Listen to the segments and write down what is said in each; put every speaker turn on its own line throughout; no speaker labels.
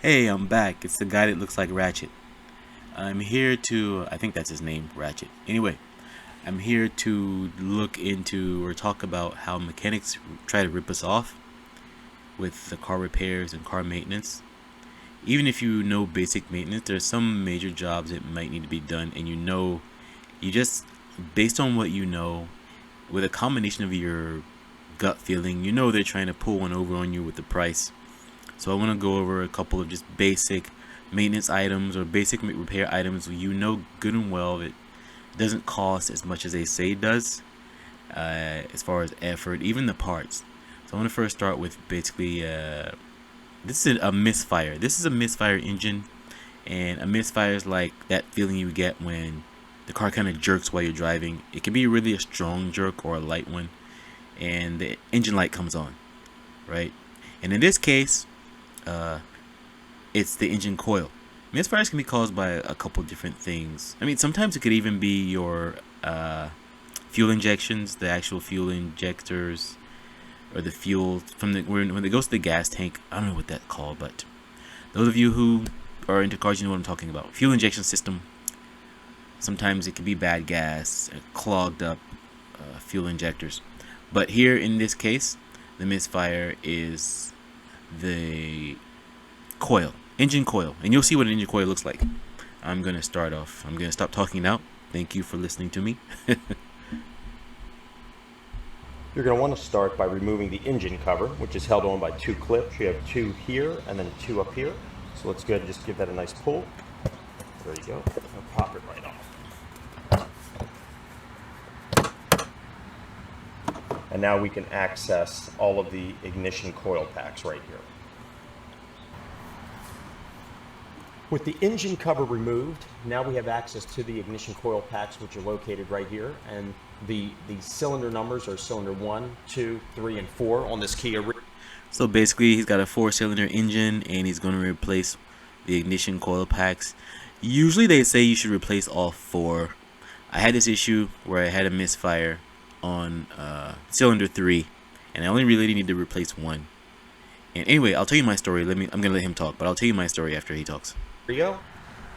Hey, I'm back. It's the guy that looks like Ratchet. I'm here to, I think that's his name, Ratchet. Anyway, I'm here to look into or talk about how mechanics try to rip us off with the car repairs and car maintenance. Even if you know basic maintenance, there's some major jobs that might need to be done, and you just, based on what you know, with a combination of your gut feeling, you know they're trying to pull one over on you with the price. So I want to go over a couple of just basic maintenance items or basic repair items you know good and well it doesn't cost as much as they say it does, as far as effort, even the parts. So I want to first start with basically this is a misfire. This is a misfire engine, and a misfire is like that feeling you get when the car kind of jerks while you're driving. It can be really a strong jerk or a light one, and the engine light comes on, right? And in this case, uh, it's the engine coil. Misfires can be caused by a couple different things. I mean, sometimes it could even be your fuel injections, the actual fuel injectors, or the fuel from the when it goes to the gas tank. I don't know what that's called, but those of you who are into cars, you know what I'm talking about. Fuel injection system. Sometimes it can be bad gas, clogged up fuel injectors. But here in this case, the misfire is the coil, engine coil, and you'll see what an engine coil looks like. I'm gonna start off. I'm gonna stop talking now. Thank you for listening to me.
You're going to want to start by removing the engine cover, which is held on by two clips. You have two here and then two up here. So let's go ahead and just give that a nice pull. There you go. I'll pop it right off. And now we can access all of the ignition coil packs right here. With the engine cover removed, now we have access to the ignition coil packs, which are located right here. And the cylinder numbers are cylinder 1, 2, 3, and 4 on this Kia.
So basically, he's got a 4-cylinder engine, and he's going to replace the ignition coil packs. Usually, they say you should replace all 4. I had this issue where I had a misfire on cylinder 3, and I only really need to replace 1. And anyway, I'll tell you my story. I'm going to let him talk, but I'll tell you my story after he talks.
Here you go.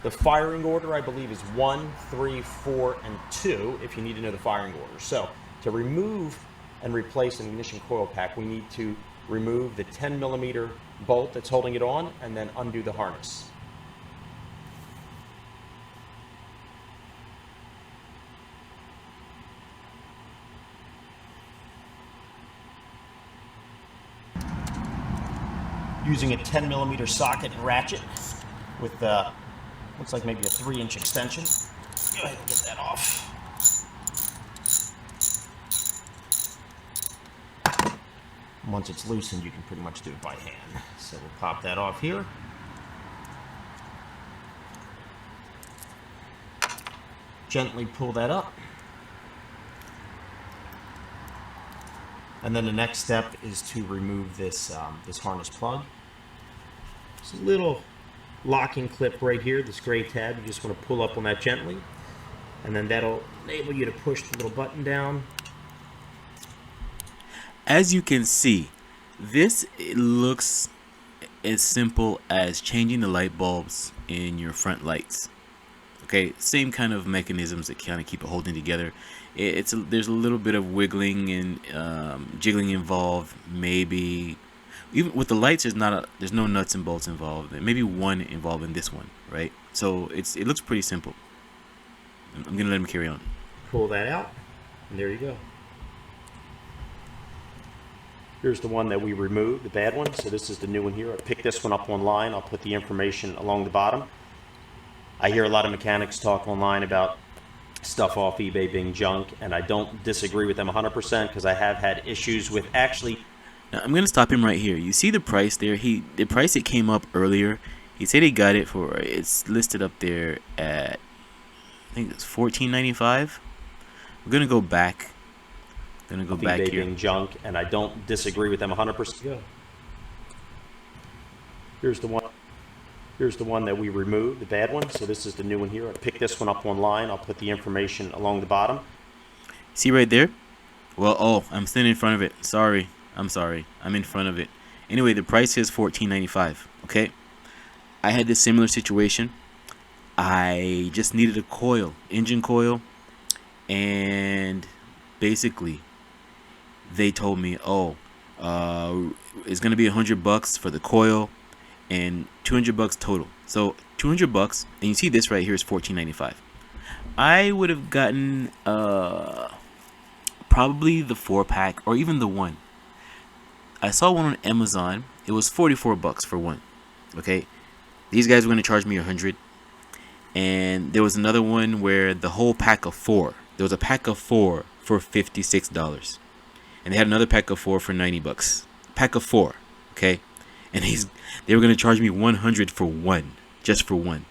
The firing order, I believe, is 1, 3, 4, and 2, if you need to know the firing order. So to remove and replace an ignition coil pack, we need to remove the 10 millimeter bolt that's holding it on and then undo the harness. Using a 10 millimeter socket and ratchet with looks like maybe a 3-inch extension. Go ahead and get that off. Once it's loosened, you can pretty much do it by hand. So we'll pop that off here. Gently pull that up. And then the next step is to remove this this harness plug. It's a little locking clip right here, this gray tab. You just want to pull up on that gently, and then that'll enable you to push the little button down.
As you can see, this looks as simple as changing the light bulbs in your front lights. Okay, same kind of mechanisms that kind of keep it holding together. There's a little bit of wiggling and jiggling involved. Maybe even with the lights, there's no nuts and bolts involved. Maybe one involved in this one, right? So it looks pretty simple. I'm gonna let him carry on.
Pull that out, and there you go. Here's the one that we removed, the bad one. So this is the new one here. I picked this one up online. I'll put the information along the bottom. I hear a lot of mechanics talk online about stuff off eBay being junk, and I don't disagree with them 100% because I have had issues with actually.
Now, I'm gonna stop him right here. You see the price there? The price it came up earlier. He said he got it for. It's listed up there at, I think it's $14.95. We're gonna go back. Gonna go back
eBay
here.
Being junk, and I don't disagree with them 100%. Yeah. Here's the one. Here's the one that we removed, the bad one. So this is the new one here. I picked this one up online. I'll put the information along the bottom.
See right there? Well, oh, I'm standing in front of it. Sorry. I'm sorry. I'm in front of it. Anyway, the price is $14.95. Okay. I had this similar situation. I just needed a coil, engine coil, and basically they told me, oh, it's gonna be $100 for the coil and $200 total. So $200, and you see this right here is $14.95. I would have gotten probably the 4-pack or even the one. I saw one on Amazon. It was $44 for one. Okay, these guys were gonna charge me 100. And there was another one where the whole pack of 4. There was a pack of 4 for $56, and they had another pack of 4 for $90. Pack of 4, okay, and they were gonna charge me 100 for one, just for one.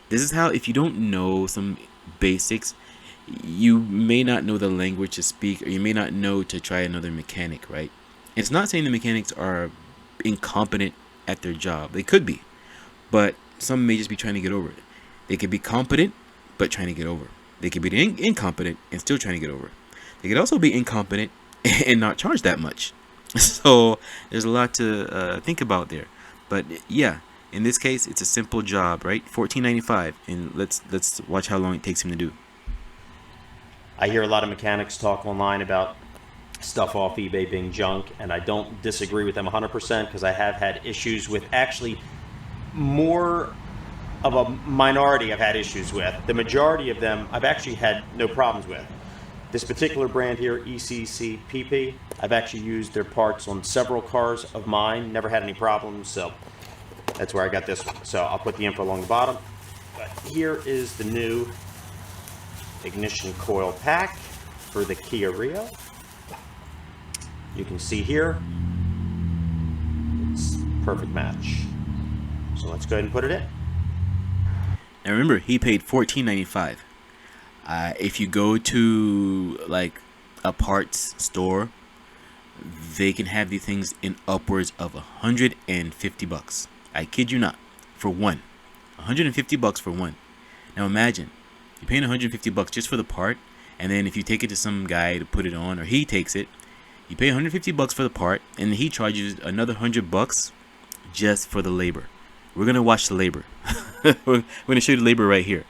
This is how, if you don't know some basics, you may not know the language to speak, or you may not know to try another mechanic, right? It's not saying the mechanics are incompetent at their job. They could be, but some may just be trying to get over it. They could be competent, but trying to get over. They could be incompetent and still trying to get over. They could also be incompetent and not charge that much. So there's a lot to think about there. But yeah, in this case, it's a simple job, right? $14.95, and let's watch how long it takes him to do.
I hear a lot of mechanics talk online about stuff off eBay being junk, and I don't disagree with them 100% because I have had issues with actually more of a minority I've had issues with. The majority of them I've actually had no problems with. This particular brand here, ECCPP, I've actually used their parts on several cars of mine, never had any problems, so that's where I got this one. So I'll put the info along the bottom. But here is the new ignition coil pack for the Kia Rio. You can see here, it's a perfect match. So let's go ahead and put it in.
And remember, he paid $14.95. If you go to like a parts store, they can have these things in upwards of $150. I kid you not, for one. $150 for one. Now imagine, you're paying $150 just for the part, and then if you take it to some guy to put it on, or he takes it, you pay $150 for the part, and he charges another $100 just for the labor. We're gonna watch the labor. We're gonna show you the labor right here.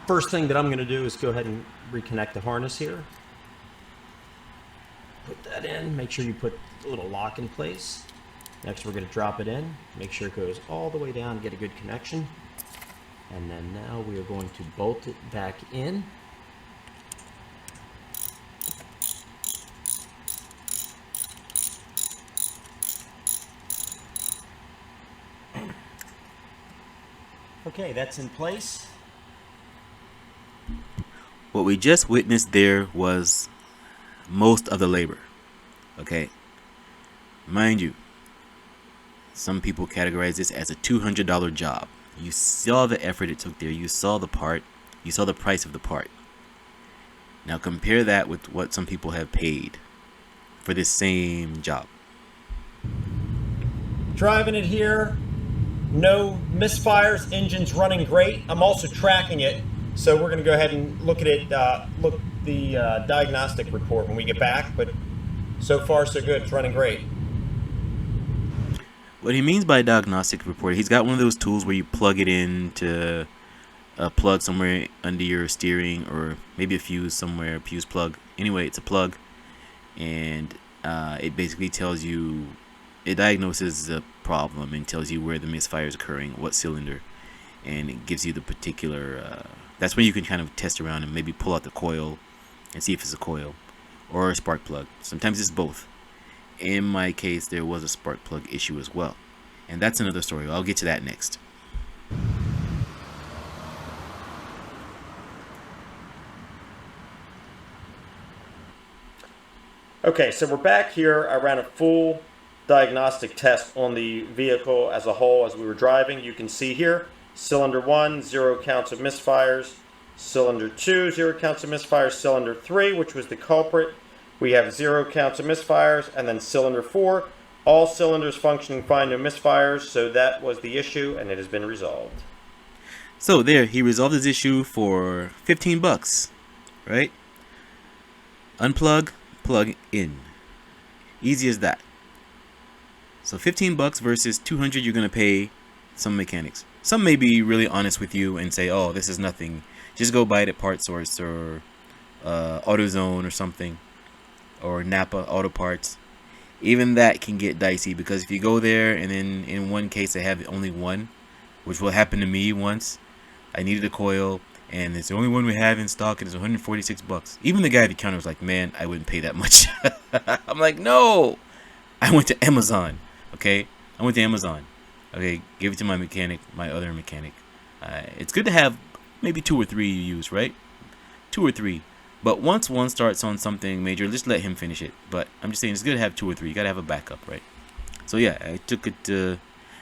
First thing that I'm gonna do is go ahead and reconnect the harness here. Put that in, make sure you put a little lock in place. Next we're gonna drop it in, make sure it goes all the way down, get a good connection. And then now we are going to bolt it back in. Okay, that's in place.
What we just witnessed there was most of the labor. Okay, mind you, some people categorize this as a $200 job. You saw the effort it took there. You saw the part. You saw the price of the part. Now compare that with what some people have paid for this same job.
Driving it here, no misfires, engine's running great. I'm also tracking it, so we're going to go ahead and look at it, look the diagnostic report when we get back, but so far so good, it's running great.
What he means by diagnostic report, he's got one of those tools where you plug it in to a plug somewhere under your steering, or maybe a fuse somewhere, a fuse plug. Anyway, it's a plug, and it basically tells you, it diagnoses the problem and tells you where the misfire is occurring, what cylinder, and it gives you the particular, that's when you can kind of test around and maybe pull out the coil and see if it's a coil or a spark plug. Sometimes it's both. In my case, there was a spark plug issue as well, and that's another story. I'll get to that next.
Okay, so we're back here. I ran a full diagnostic test on the vehicle as a whole as we were driving. You can see here, cylinder 1, 0 counts of misfires. Cylinder 2, 0 counts of misfires. Cylinder 3, which was the culprit, we have 0 counts of misfires. And then cylinder 4, all cylinders functioning fine, no misfires. So that was the issue, and it has been resolved.
So there, he resolved his issue for $15, right? Unplug, plug in. Easy as that. So 15 bucks versus 200 you're going to pay some mechanics. Some may be really honest with you and say, oh, this is nothing. Just go buy it at Part Source or AutoZone or something. Or Napa Auto Parts. Even that can get dicey because if you go there and then in one case they have only one, which will happen to me once. I needed a coil and it's the only one we have in stock and it's 146 bucks. Even the guy at the counter was like, man, I wouldn't pay that much. I'm like, no. I went to Amazon. Okay, I went to Amazon. Okay, give it to my mechanic, my other mechanic. It's good to have maybe 2 or 3 you use, right? 2 or 3. But once one starts on something major, just let him finish it. But I'm just saying it's good to have 2 or 3. You gotta have a backup, right? So yeah, I took it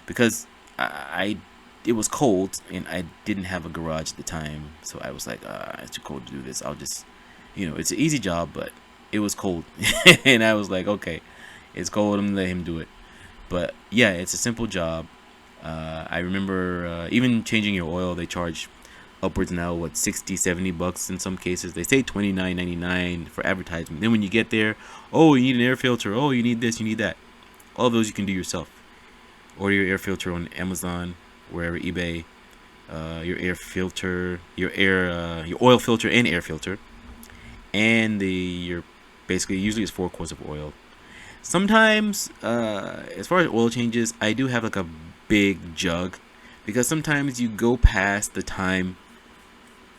because it was cold and I didn't have a garage at the time. So I was like, it's too cold to do this. I'll just, it's an easy job, but it was cold, and I was like, okay, it's cold. I'm gonna let him do it. But yeah, it's a simple job. I remember even changing your oil, they charge upwards now, what, 60, 70 bucks in some cases. They say $29.99 for advertisement. Then when you get there, oh, you need an air filter. Oh, you need this, you need that. All those you can do yourself. Order your air filter on Amazon, wherever, eBay. Your air filter, your oil filter and air filter, and your basically usually it's 4 quarts of oil. Sometimes, as far as oil changes, I do have like a big jug because sometimes you go past the time.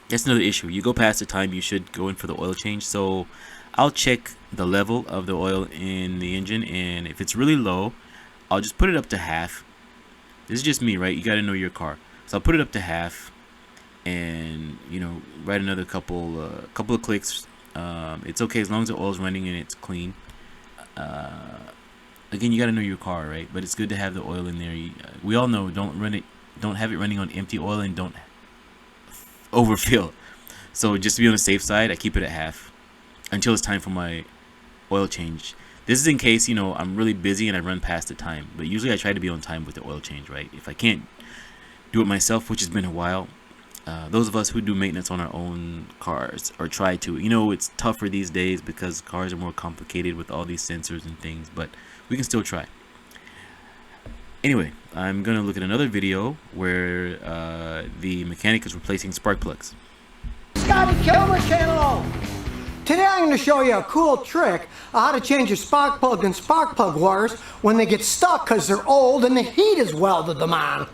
That's another issue. You go past the time you should go in for the oil change. So I'll check the level of the oil in the engine, and if it's really low, I'll just put it up to half. This is just me, right? You got to know your car. So I'll put it up to half, and write another couple of clicks. It's okay as long as the oil's running and it's clean. Again, you got to know your car, right? But it's good to have the oil in there. We all know don't have it running on empty oil, and don't overfill. So just to be on the safe side, I keep it at half until it's time for my oil change. This is in case I'm really busy and I run past the time. But usually I try to be on time with the oil change, right? If I can't do it myself, which has been a while, those of us who do maintenance on our own cars or try to, it's tougher these days because cars are more complicated with all these sensors and things, but we can still try. Anyway, I'm gonna look at another video where the mechanic is replacing spark plugs.
Scotty Kilmer channel. Today I'm going to show you a cool trick on how to change your spark plug and spark plug wires when they get stuck because they're old and the heat has welded them on.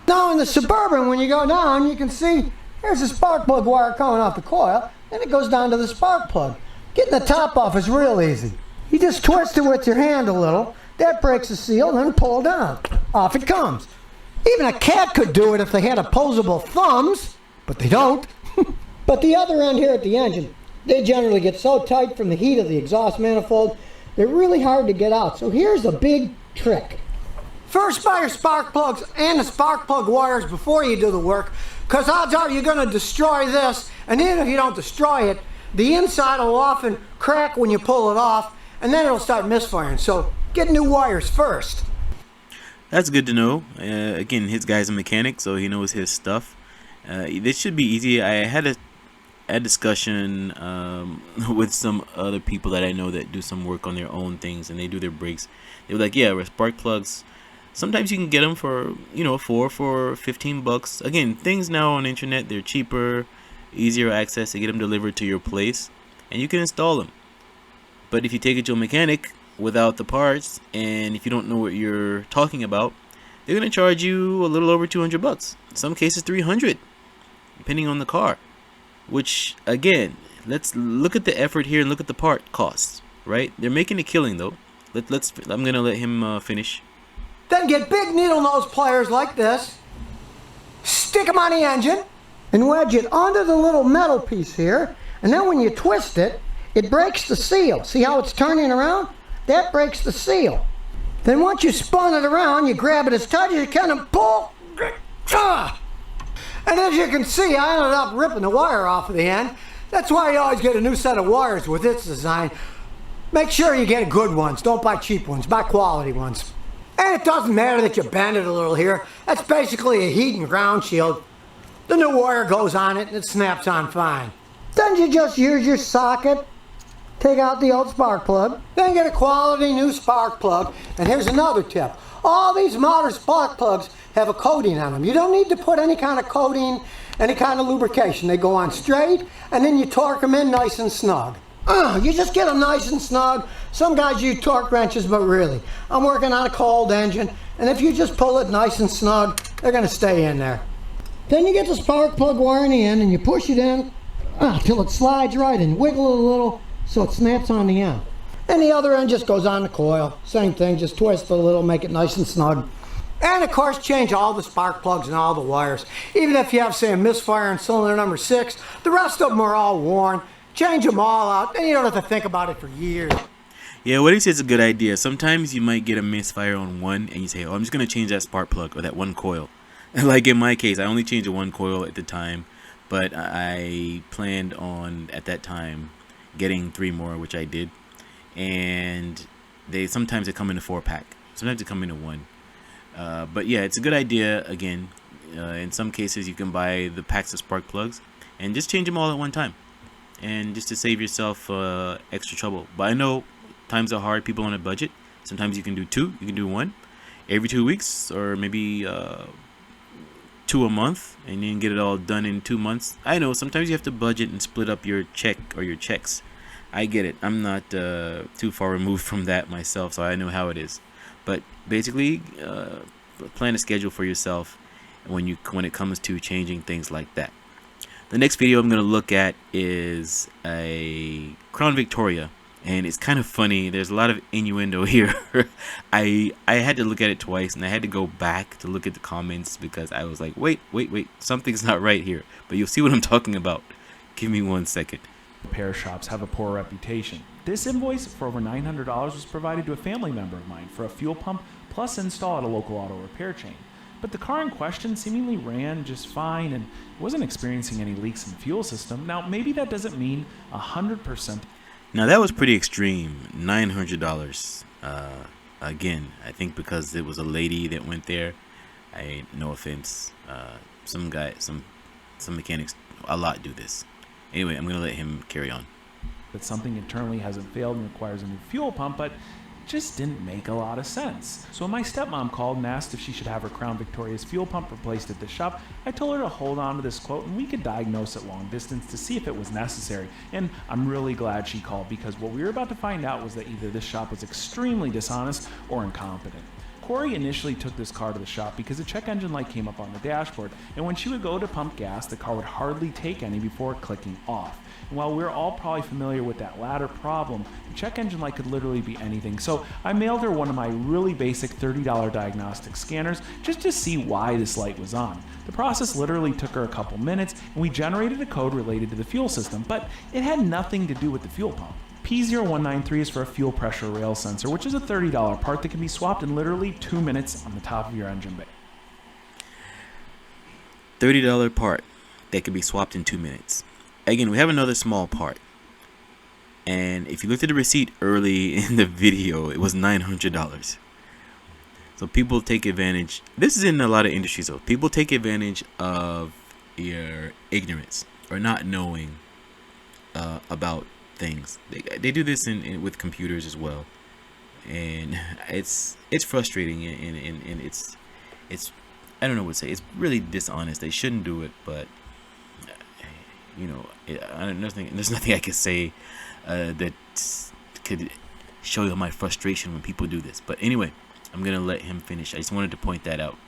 Now in the Suburban, when you go down, you can see here's a spark plug wire coming off the coil, and it goes down to the spark plug. Getting the top off is real easy. You just twist it with your hand a little, that breaks the seal, and then pull down. Off it comes. Even a cat could do it if they had opposable thumbs, but they don't. But the other end here at the engine, they generally get so tight from the heat of the exhaust manifold, they're really hard to get out. So here's a big trick. First, buy your spark plugs and the spark plug wires before you do the work, because odds are you're going to destroy this, and even if you don't destroy it, the inside will often crack when you pull it off, and then it'll start misfiring. So get new wires first.
That's good to know. Again, his guy's a mechanic, so he knows his stuff. This should be easy. I had a discussion with some other people that I know that do some work on their own things, and they do their brakes. They were like, yeah, with spark plugs, sometimes you can get them for 4 for 15 bucks. Again, things now on the internet, they're cheaper, easier access to get them delivered to your place, and you can install them. But if you take it to a mechanic without the parts, and if you don't know what you're talking about, they're going to charge you a little over 200 bucks. In some cases 300, depending on the car. Which, again, let's look at the effort here and look at the part costs, right? They're making a killing though. I'm going to let him finish.
Then get big needle nose pliers like this, stick them on the engine, and wedge it under the little metal piece here, and then when you twist it, it breaks the seal. See how it's turning around? That breaks the seal. Then once you spun it around, you grab it as tight as you can and pull. And as you can see, I ended up ripping the wire off of the end. That's why you always get a new set of wires with its design. Make sure you get good ones. Don't buy cheap ones. Buy quality ones. And it doesn't matter that you bend it a little here. That's basically a heat and ground shield. The new wire goes on it and it snaps on fine. Then you just use your socket, take out the old spark plug, then get a quality new spark plug. And here's another tip. All these modern spark plugs have a coating on them. You don't need to put any kind of coating, any kind of lubrication. They go on straight, and then you torque them in nice and snug. You just get them nice and snug. Some guys use torque wrenches, but really, I'm working on a cold engine, and if you just pull it nice and snug, they're going to stay in there. Then you get the spark plug wire in the end, and you push it in till it slides right and wiggle it a little so it snaps on the end. And the other end just goes on the coil. Same thing, just twist it a little, make it nice and snug. And of course, change all the spark plugs and all the wires. Even if you have, say, a misfire in cylinder number 6, the rest of them are all worn. Change them all out, and you don't have to think about it for years.
Yeah, what he says is a good idea. Sometimes you might get a misfire on one, and you say, oh, I'm just going to change that spark plug or that one coil. Like in my case, I only changed the one coil at the time, but I planned on, at that time, getting 3 more, which I did. And sometimes they come in a 4-pack. Sometimes they come in a 1. But yeah, it's a good idea. Again, in some cases, you can buy the packs of spark plugs and just change them all at one time. And just to save yourself extra trouble. But I know times are hard, people on a budget. Sometimes you can do 2, you can do 1 every 2 weeks, or maybe 2 a month, and then get it all done in 2 months. I know sometimes you have to budget and split up your check or your checks. I get it. I'm not too far removed from that myself, so I know how it is. But basically, plan a schedule for yourself when it comes to changing things like that. The next video I'm going to look at is a Crown Victoria, and it's kind of funny. There's a lot of innuendo here. I had to look at it twice, and I had to go back to look at the comments because I was like, wait, something's not right here. But you'll see what I'm talking about. Give me 1 second.
Repair shops have a poor reputation. This invoice for over $900 was provided to a family member of mine for a fuel pump plus install at a local auto repair chain. But the car in question seemingly ran just fine and wasn't experiencing any leaks in the fuel system. Now, maybe that doesn't mean 100%.
Now, that was pretty extreme. $900. Again, I think because it was a lady that went there. No offense. Some mechanics a lot do this. Anyway, I'm going to let him carry on.
That something internally hasn't failed and requires a new fuel pump, but just didn't make a lot of sense. So when my stepmom called and asked if she should have her Crown Victoria's fuel pump replaced at the shop, I told her to hold on to this quote and we could diagnose it long distance to see if it was necessary. And I'm really glad she called, because what we were about to find out was that either this shop was extremely dishonest or incompetent. Corey initially took this car to the shop because a check engine light came up on the dashboard, and when she would go to pump gas, the car would hardly take any before clicking off. And while we're all probably familiar with that latter problem, the check engine light could literally be anything. So I mailed her one of my really basic $30 diagnostic scanners just to see why this light was on. The process literally took her a couple minutes, and we generated a code related to the fuel system, but it had nothing to do with the fuel pump. P0193 is for a fuel pressure rail sensor, which is a $30 part that can be swapped in literally 2 minutes on the top of your engine bay.
$30 part that can be swapped in 2 minutes. Again, we have another small part. And if you looked at the receipt early in the video, it was $900. So people take advantage. This is in a lot of industries though. People take advantage of your ignorance or not knowing about things. They do this with computers as well, and it's frustrating, and it's I don't know what to say. It's really dishonest. They shouldn't do it, but you know, there's nothing I could say that could show you my frustration when people do this. But anyway, I'm gonna let him finish. I just wanted to point that out.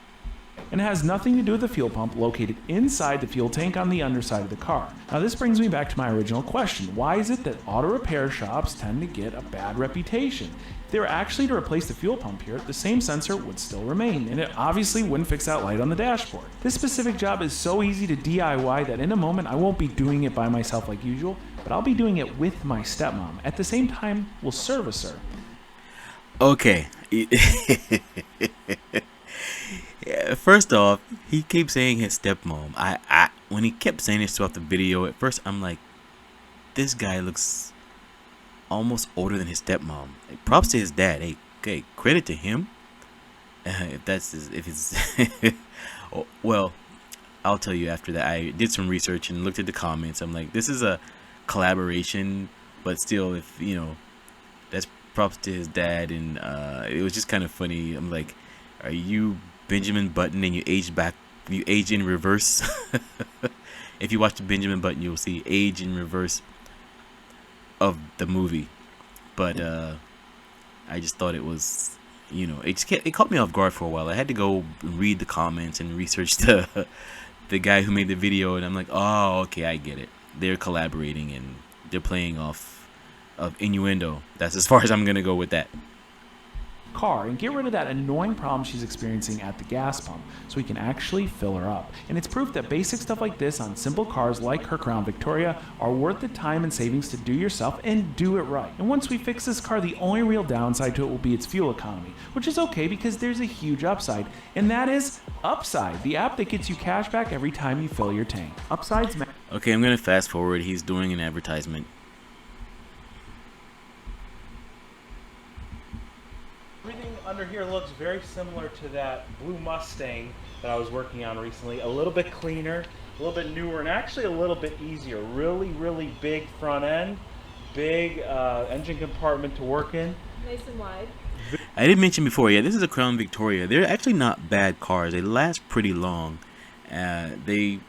And it has nothing to do with the fuel pump located inside the fuel tank on the underside of the car. Now this brings me back to my original question. Why is it that auto repair shops tend to get a bad reputation? If they were actually to replace the fuel pump here, the same sensor would still remain, and it obviously wouldn't fix that light on the dashboard. This specific job is so easy to DIY that in a moment I won't be doing it by myself like usual, but I'll be doing it with my stepmom. At the same time, we'll service her.
Okay. Yeah, first off, he keeps saying his stepmom. I when he kept saying this throughout the video, at first I'm like, this guy looks almost older than his stepmom. Like, props to his dad. Hey, okay, credit to him. If it's well, I'll tell you after that. I did some research and looked at the comments. I'm like, this is a collaboration but still, if you know, that's props to his dad, and it was just kind of funny. I'm like, are you Benjamin Button and you age back, you age in reverse? If you watch the Benjamin Button, you'll see age in reverse of the movie. But I just thought it was, it caught me off guard for a while. I had to go read the comments and research the guy who made the video, and I'm like, oh, okay, I get it. They're collaborating and they're playing off of innuendo. That's as far as I'm gonna go with that.
Car and get rid of that annoying problem she's experiencing at the gas pump so we can actually fill her up. And it's proof that basic stuff like this on simple cars like her Crown Victoria are worth the time and savings to do yourself and do it right. And once we fix this car, the only real downside to it will be its fuel economy, which is okay because there's a huge upside, and that is Upside, the app that gets you cash back every time you fill your tank. Upside's
Okay, I'm gonna fast forward. He's doing an advertisement.
Everything under here looks very similar to that blue Mustang that I was working on recently. A little bit cleaner, a little bit newer, and actually a little bit easier. Really, really big front end, big engine compartment to work in.
Nice and wide.
I didn't mention before, yeah, this is a Crown Victoria. They're actually not bad cars. They last pretty long. They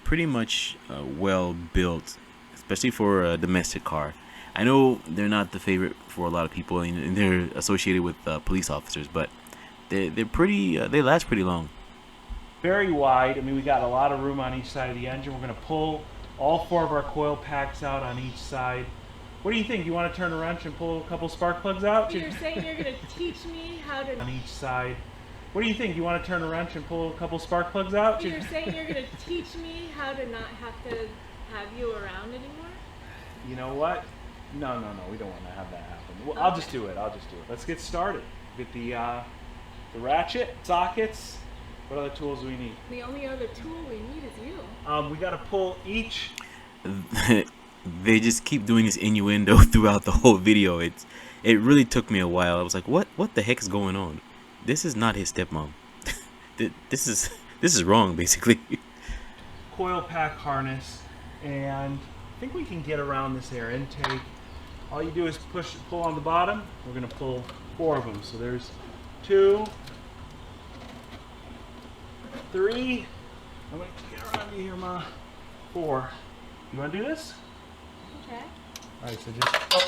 pretty much well built, especially for a domestic car. I know they're not the favorite for a lot of people, and they're associated with police officers, but they're pretty. They last pretty long.
Very wide. I mean, we got a lot of room on each side of the engine. We're going to pull all 4 of our coil packs out on each side. What do you think? You want to turn a wrench and pull a couple spark plugs out?
So you're saying you're going to teach me how to...
On each side. What do you think? You want to turn a wrench and pull a couple spark plugs out?
So you're saying you're going to teach me how to not have to have you around anymore?
You know what? No. We don't want to have that happen. Well, I'll just do it. Let's get started. Get the ratchet, sockets. What other tools do we need?
The only other tool we need is you.
We got to pull each...
They just keep doing this innuendo throughout the whole video. It really took me a while. I was like, what the heck is going on? This is not his stepmom. This is wrong, basically.
Coil pack harness, and I think we can get around this air intake. All you do is pull on the bottom. We're going to pull 4 of them. So there's 2, 3. I'm going to get around you here, Ma. 4. You want to do this?
Okay.
All right, so just... Oh.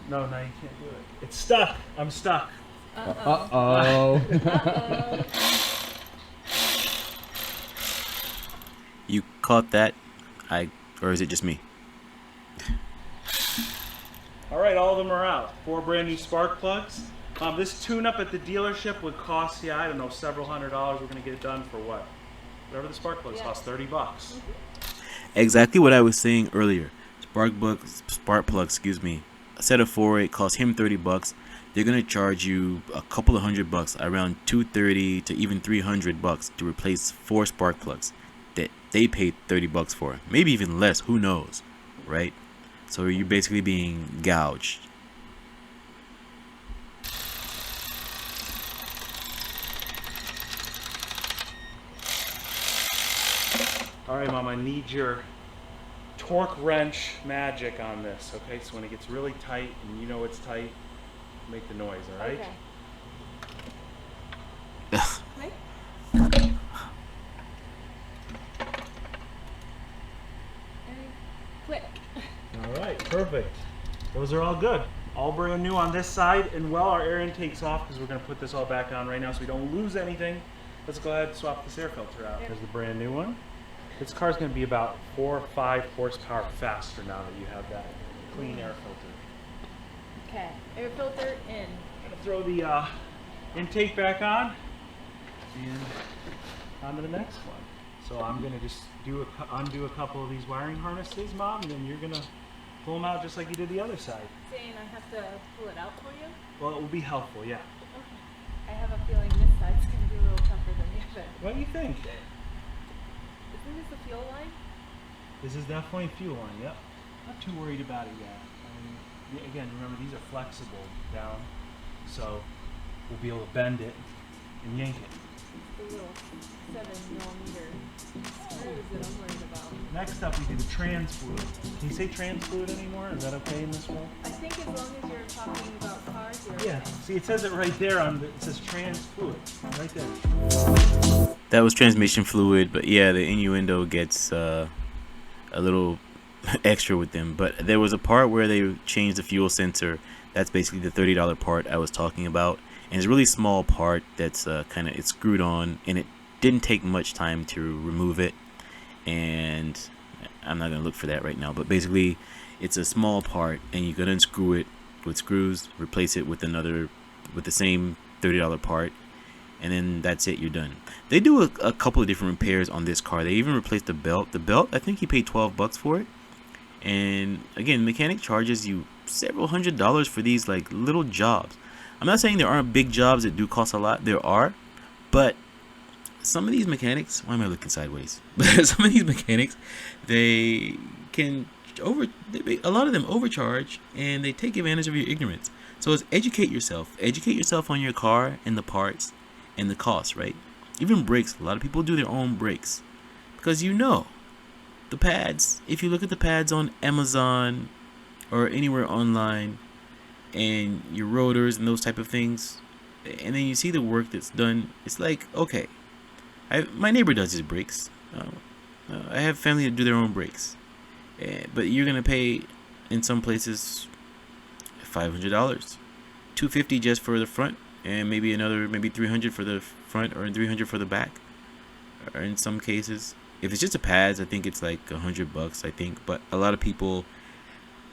No, you can't do it. It's stuck. I'm stuck.
Uh-oh.
You caught that? Or is it just me?
All right, all of them are out. 4 brand new spark plugs. This tune-up at the dealership would cost you, I don't know, several $100s. We're going to get it done for what? Whatever the spark plugs cost, $30.
Exactly what I was saying earlier. Spark plug, excuse me. A set of 4, it costs him $30. They're gonna charge you a couple of $100, around $230 to even $300 to replace 4 spark plugs that they paid $30 for. Maybe even less. Who knows, right? So you're basically being gouged.
All right, Mom, I need your torque wrench magic on this, okay? So when it gets really tight, and you know it's tight, make the noise, all right?
Okay. Right? And click.
All right, perfect. Those are all good. All brand new on this side, and while our air intake's off, because we're going to put this all back on right now so we don't lose anything, let's go ahead and swap this air filter out. There's the brand new one. This car's going to be about 4 or 5 horsepower faster now that you have that clean air filter.
Okay. Air filter in.
I'm going to throw the intake back on and on to the next one. So I'm going to just undo a couple of these wiring harnesses, Mom, and then you're going to pull them out just like you did the other side.
Saying I have to pull it out for you?
Well, it will be helpful, yeah.
Okay. I have a feeling this side's going to be a little tougher than the other.
What do you think?
Isn't this the fuel line?
This is definitely fuel line, yep. Not too worried about it yet. Again, remember these are flexible down, so we'll be able to bend it and yank it.
The little 7mm What is it I'm worried about?
Next up, we do the trans fluid. Can you say trans fluid anymore? Is that okay in this world?
I think as long as you're talking about cars, you're
Yeah.
okay.
See, it says it right there it says trans fluid. Right there.
That was transmission fluid, but yeah, the innuendo gets a little extra with them. But there was a part where they changed the fuel sensor. That's basically the $30 part I was talking about, and it's a really small part that's it's screwed on, and it didn't take much time to remove it. And I'm not gonna look for that right now, but basically it's a small part, and you gotta unscrew it with screws, replace it with the same $30 part, and then that's it, you're done. They do a couple of different repairs on this car. They even replaced the belt. The belt, I think he paid $12 for it. And again, mechanic charges you several $100s for these like little jobs. I'm not saying there aren't big jobs that do cost a lot. There are, but some of these mechanics, why am I looking sideways? Some of these mechanics, they can a lot of them overcharge, and they take advantage of your ignorance. So it's educate yourself on your car and the parts and the cost, right? Even brakes, a lot of people do their own brakes because the pads, if you look at the pads on Amazon or anywhere online, and your rotors and those type of things, and then you see the work that's done, it's like, okay, my neighbor does his brakes. I have family that do their own brakes, but you're gonna pay in some places $500, $250 just for the front, and maybe $300 for the front, or $300 for the back, or in some cases. If it's just the pads, I think it's like $100, I think. But a lot of people,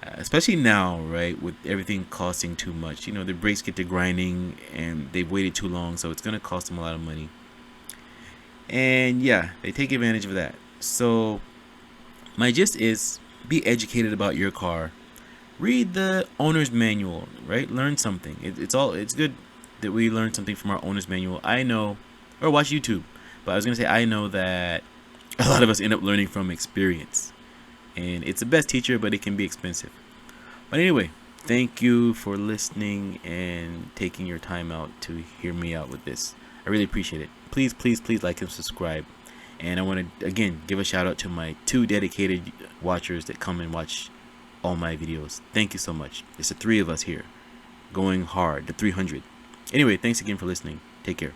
especially now, right, with everything costing too much, the brakes get to grinding and they've waited too long, so it's gonna cost them a lot of money. And yeah, they take advantage of that. So my gist is, be educated about your car. Read the owner's manual, right? Learn something. It's good that we learn something from our owner's manual. I know, or watch YouTube, but I was gonna say, I know that a lot of us end up learning from experience, and it's the best teacher, but it can be expensive. But anyway, thank you for listening and taking your time out to hear me out with this. I really appreciate it. Please like and subscribe. And I want to again give a shout out to my 2 dedicated watchers that come and watch all my videos. Thank you so much. It's the 3 of us here going hard, the 300. Anyway, thanks again for listening. Take care.